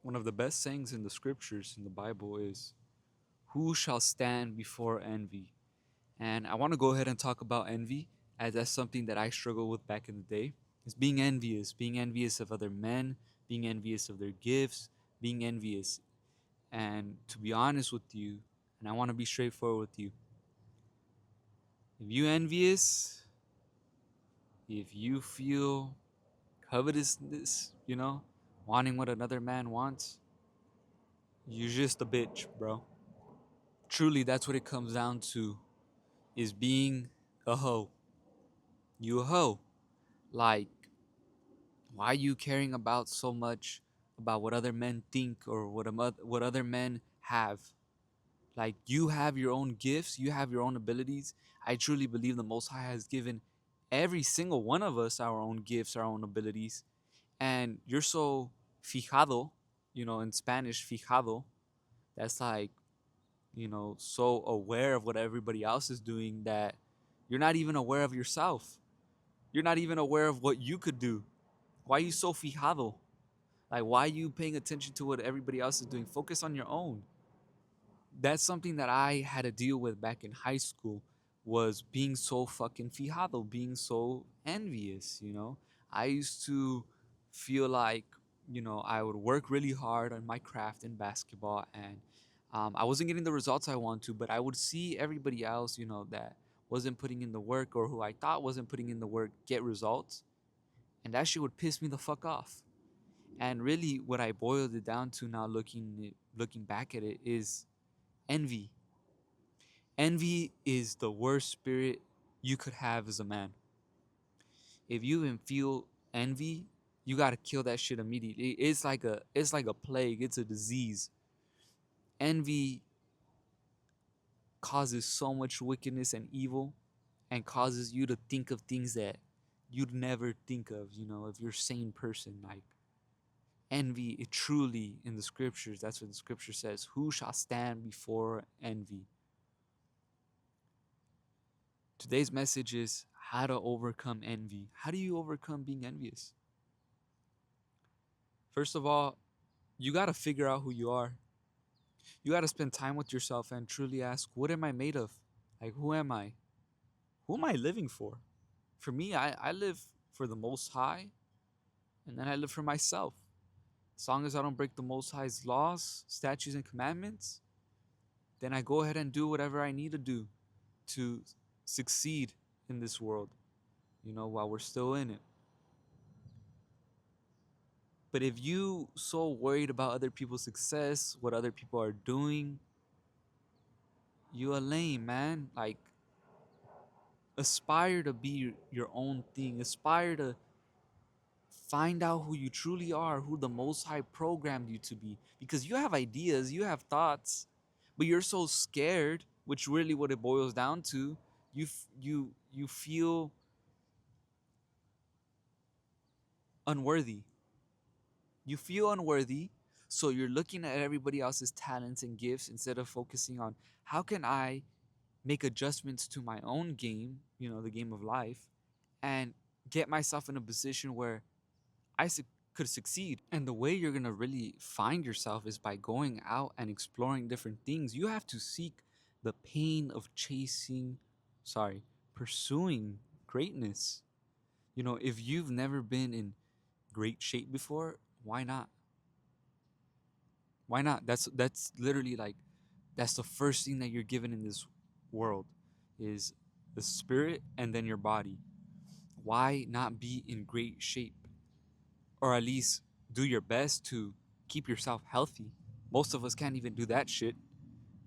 One of the best sayings in the scriptures in the Bible is, "Who shall stand before envy?" And I want to go ahead and talk about envy, as that's something that I struggled with back in the day. Is being envious of other men, being envious of their gifts, being envious. And to be honest with you, and I want to be straightforward with you, if you envious, if you feel covetousness, wanting what another man wants, you're just a bitch, bro. Truly, that's what it comes down to, is being a hoe. You a hoe. Like, why are you caring about so much about what other men think or what other men have? Like, you have your own gifts, you have your own abilities. I truly believe the Most High has given every single one of us our own gifts, our own abilities. And you're so fijado, in Spanish, fijado, that's like, so aware of what everybody else is doing that you're not even aware of yourself. You're not even aware of what you could do. Why are you so fijado? Like, why are you paying attention to what everybody else is doing? Focus on your own. That's something that I had to deal with back in high school, was being so fucking fijado, being so envious. I used to feel like, I would work really hard on my craft in basketball, and I wasn't getting the results I want to, but I would see everybody else, that wasn't putting in the work, or who I thought wasn't putting in the work, get results. And that shit would piss me the fuck off. And really, what I boiled it down to now, looking back at it, is envy. Envy is the worst spirit you could have as a man. If you even feel envy, you gotta kill that shit immediately. It's like a plague. It's a disease. Envy causes so much wickedness and evil, and causes you to think of things that you'd never think of. If you're a sane person, like envy, it truly, in the scriptures, that's what the scripture says. Who shall stand before envy? Today's message is how to overcome envy. How do you overcome being envious? First of all, you got to figure out who you are. You got to spend time with yourself and truly ask, what am I made of? Like, who am I? Who am I living for? For me, I live for the Most High, and then I live for myself. As long as I don't break the Most High's laws, statutes, and commandments, then I go ahead and do whatever I need to do to succeed in this world, while we're still in it. But if you so worried about other people's success, what other people are doing, you a lame, man. Like, aspire to be your own thing. Aspire to find out who you truly are, who the Most High programmed you to be. Because you have ideas, you have thoughts, but you're so scared, which really what it boils down to. You feel unworthy. You feel unworthy, so you're looking at everybody else's talents and gifts instead of focusing on, how can I make adjustments to my own game, the game of life, and get myself in a position where could succeed. And the way you're going to really find yourself is by going out and exploring different things. You have to seek the pain of pursuing greatness. If you've never been in great shape before, why not? Why not? That's literally like, that's the first thing that you're given in this world, is the spirit and then your body. Why not be in great shape? Or at least do your best to keep yourself healthy. Most of us can't even do that shit.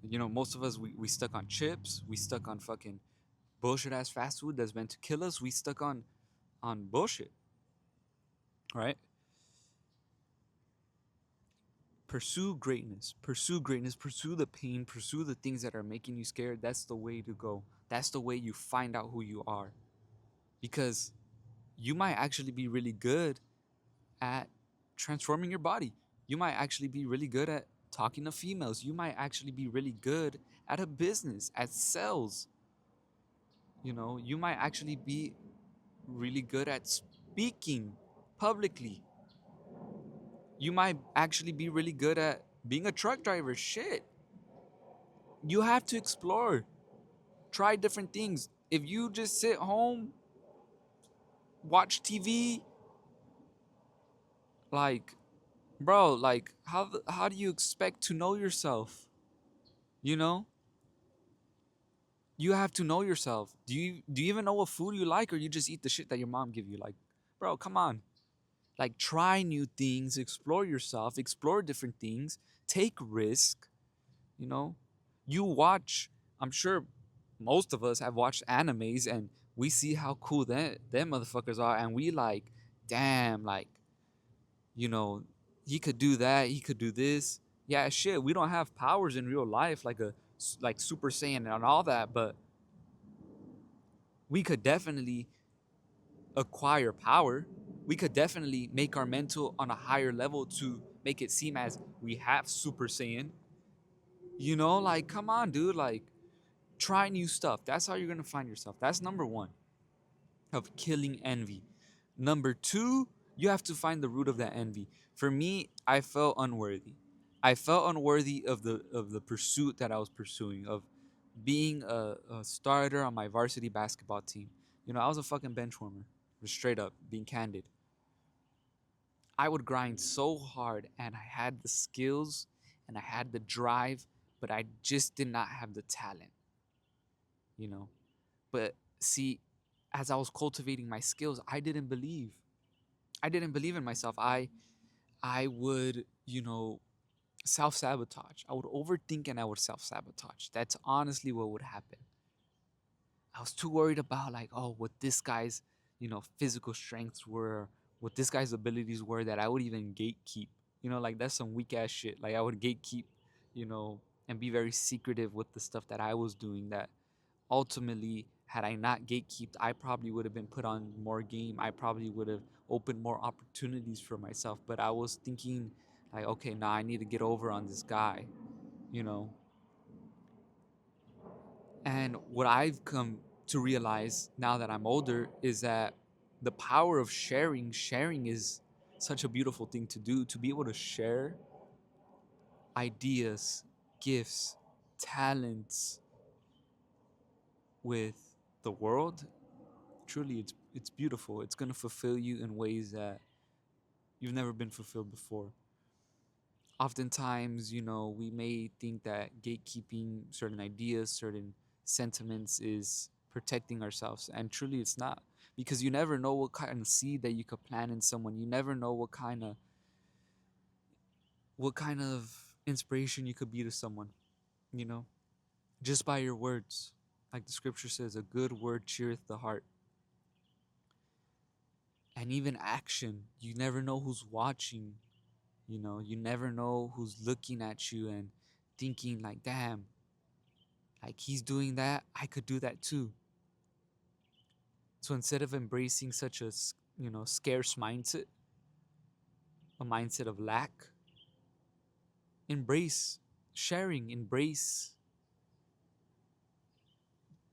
Most of us, we stuck on chips, we stuck on fucking bullshit ass fast food that's meant to kill us. We stuck on bullshit, right? Pursue greatness, pursue the pain, pursue the things that are making you scared. That's the way to go. That's the way you find out who you are. Because you might actually be really good at transforming your body. You might actually be really good at talking to females. You might actually be really good at a business, at sales. You might actually be really good at speaking publicly. You might actually be really good at being a truck driver. Shit. You have to explore, try different things. If you just sit home, watch TV, like, bro, like, how do you expect to know yourself? You know, you have to know yourself. Do you even know what food you like, or you just eat the shit that your mom give you? Like, bro, come on. Like, try new things, explore yourself, explore different things, take risk. You know, you watch. I'm sure most of us have watched animes, and we see how cool them motherfuckers are, and we like, damn, like, you know, he could do that, he could do this. Yeah, shit, we don't have powers in real life like like Super Saiyan and all that, but we could definitely acquire power. We could definitely make our mental on a higher level to make it seem as we have Super Saiyan. You know, like, come on, dude, like, try new stuff. That's how you're gonna find yourself. That's number one of killing envy. Number two, you have to find the root of that envy. For me, I felt unworthy. I felt unworthy of the pursuit that I was pursuing, of being a starter on my varsity basketball team. You know, I was a fucking bench warmer, just straight up, being candid. I would grind so hard and I had the skills and I had the drive, but I just did not have the talent, you know. But see, as I was cultivating my skills, I didn't believe. I didn't believe in myself. I would, you know, self-sabotage. I would overthink and I would self-sabotage. That's honestly what would happen. I was too worried about like, oh, what this guy's, you know, physical strengths were, what this guy's abilities were that I would even gatekeep. You know, like that's some weak ass shit. Like I would gatekeep, you know, and be very secretive with the stuff that I was doing that ultimately had I not gatekeeped, I probably would have been put on more game. I probably would have opened more opportunities for myself. But I was thinking like, okay, now I need to get over on this guy, you know. And what I've come to realize now that I'm older is that the power of sharing is such a beautiful thing to do, to be able to share ideas, gifts, talents with the world. Truly, it's beautiful. It's going to fulfill you in ways that you've never been fulfilled before. Oftentimes, you know, we may think that gatekeeping certain ideas, certain sentiments is protecting ourselves, and truly it's not, because you never know what kind of seed that you could plant in someone. You never know what kind of inspiration you could be to someone, you know, just by your words. Like the scripture says, a good word cheereth the heart. And even action, you never know who's watching. You know, you never know who's looking at you and thinking like, damn, like he's doing that, I could do that too. So instead of embracing such a, you know, scarce mindset, a mindset of lack, embrace sharing, embrace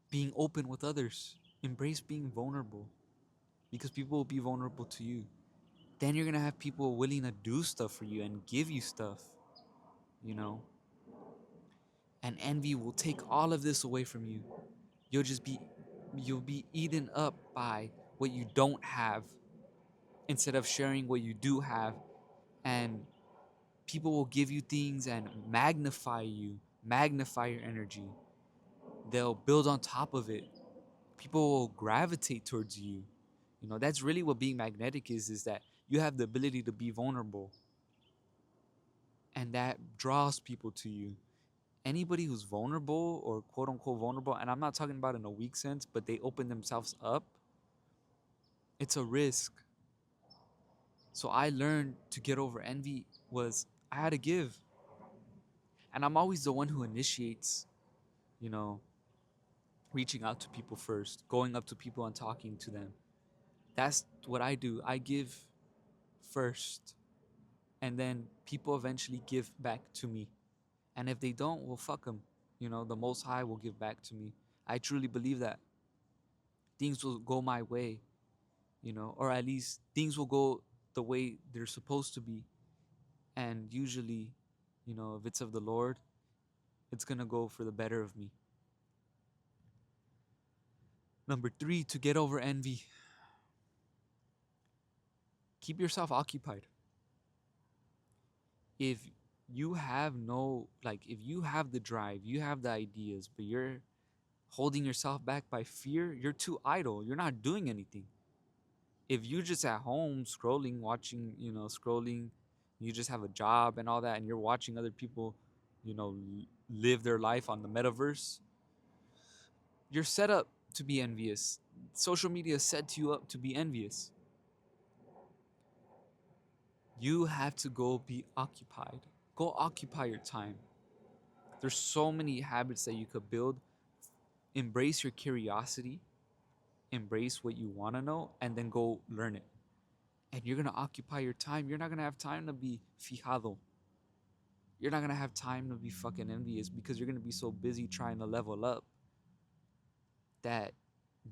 being open with others, embrace being vulnerable, because people will be vulnerable to you. Then you're gonna have people willing to do stuff for you and give you stuff, you know. And envy will take all of this away from you. You'll just be you'll be eaten up by what you don't have instead of sharing what you do have. And people will give you things and magnify you, magnify your energy. They'll build on top of it. People will gravitate towards you. You know, that's really what being magnetic is that you have the ability to be vulnerable, and that draws people to you. Anybody who's vulnerable or quote unquote vulnerable, and I'm not talking about in a weak sense, but they open themselves up, it's a risk. So I learned to get over envy was I had to give. And I'm always the one who initiates, you know, reaching out to people first, going up to people and talking to them. That's what I do. I give first, and then people eventually give back to me. And if they don't, well, fuck them. You know, the Most High will give back to me. I truly believe that things will go my way, you know, or at least things will go the way they're supposed to be And usually, if it's of the Lord, it's going to go for the better of me. Number 3, to get over envy, keep yourself occupied. If you have if you have the drive, you have the ideas, but you're holding yourself back by fear, you're too idle. You're not doing anything. If you just at home scrolling, watching, scrolling, you just have a job and all that, and you're watching other people, live their life on the metaverse, you're set up to be envious. Social media set you up to be envious. You have to go be occupied. Go occupy your time. There's so many habits that you could build. Embrace your curiosity, embrace what you want to know, and then go learn it. And you're going to occupy your time. You're not going to have time to be fijado. You're not going to have time to be fucking envious because you're going to be so busy trying to level up that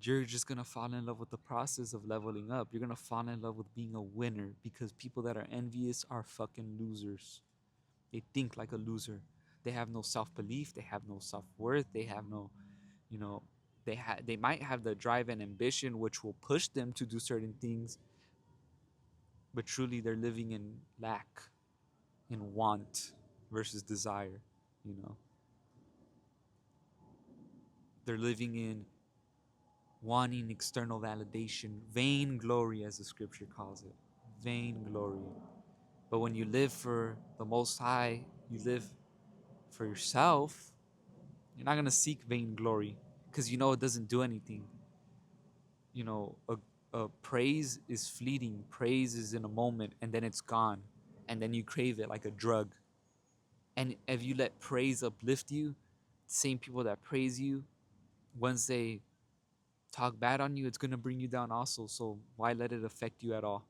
you're just going to fall in love with the process of leveling up. You're going to fall in love with being a winner because people that are envious are fucking losers. They think like a loser. They have no self-belief. They have no self-worth. They have no, you know, they might have the drive and ambition which will push them to do certain things, but truly they're living in lack, in want versus desire, you know. They're living in wanting external validation, vainglory as the scripture calls it. Vainglory. But when you live for the Most High, you live for yourself, you're not going to seek vainglory because you know it doesn't do anything. A praise is fleeting. Praise is in a moment and then it's gone. And then you crave it like a drug. And if you let praise uplift you, the same people that praise you, once they talk bad on you, it's going to bring you down also. So why let it affect you at all?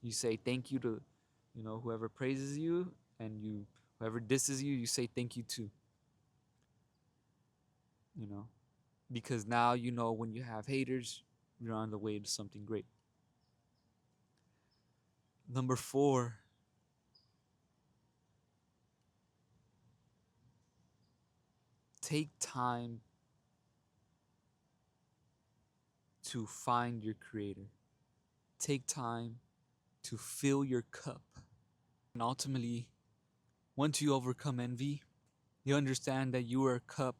You say thank you to, whoever praises you, and whoever disses you, you say thank you to, you know, because now when you have haters, you're on the way to something great. Number 4, take time to find your creator. Take time to fill your cup. And ultimately, once you overcome envy, you understand that you are a cup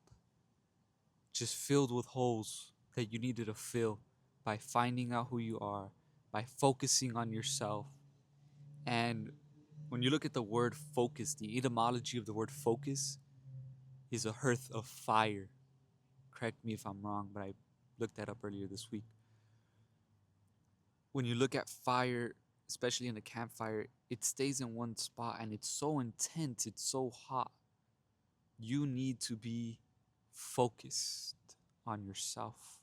just filled with holes that you needed to fill by finding out who you are, by focusing on yourself. And when you look at the word focus, the etymology of the word focus is a hearth of fire. Correct me if I'm wrong, but I looked that up earlier this week. When you look at fire, especially in a campfire, it stays in one spot and it's so intense, it's so hot. You need to be focused on yourself,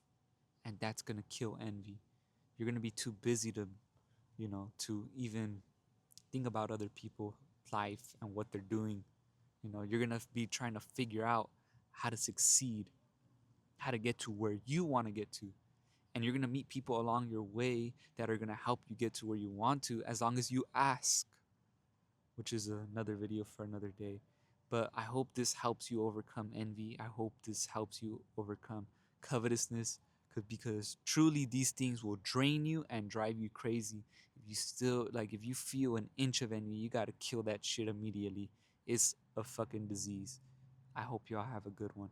and that's going to kill envy. You're going to be too busy to even think about other people's life and what they're doing. You're going to be trying to figure out how to succeed, how to get to where you want to get to. And you're going to meet people along your way that are going to help you get to where you want to, as long as you ask, which is another video for another day. But I hope this helps you overcome envy. I hope this helps you overcome covetousness, because truly these things will drain you and drive you crazy. If you feel an inch of envy, you got to kill that shit immediately. It's a fucking disease. I hope y'all have a good one.